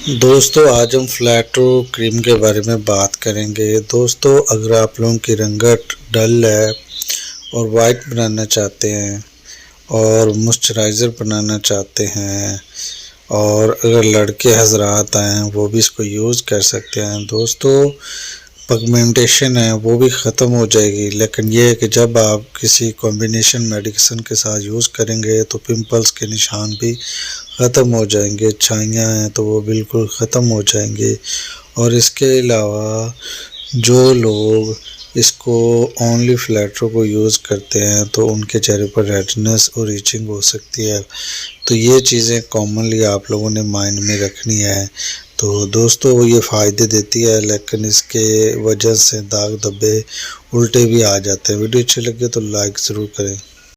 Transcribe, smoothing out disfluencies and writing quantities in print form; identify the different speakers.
Speaker 1: दोस्तों आज हम फ्लैटो क्रीम के बारे में बात करेंगे। दोस्तों अगर आप लोगों की रंगत डल है और वाइट बनाना चाहते हैं और मॉइस्चराइज़र बनाना चाहते हैं और अगर लड़के हजरात हैं वो भी इसको यूज़ कर सकते हैं। दोस्तों पिगमेंटेशन है वो भी ख़त्म हो जाएगी, लेकिन ये है कि जब आप किसी कॉम्बिनेशन मेडिसिन के साथ यूज़ करेंगे तो पिंपल्स के निशान भी ख़त्म हो जाएंगे, छाइयाँ हैं तो वो बिल्कुल ख़त्म हो जाएंगे। और इसके अलावा जो लोग इसको ओनली फ्लैटो को यूज़ करते हैं तो उनके चेहरे पर रेडनेस और इचिंग हो सकती है। तो ये चीज़ें कॉमनली आप लोगों ने माइंड में रखनी है। तो दोस्तों ये फ़ायदे देती है, लेकिन इसके वजह से दाग धब्बे उल्टे भी आ जाते हैं। वीडियो अच्छी लगे तो लाइक ज़रूर करें।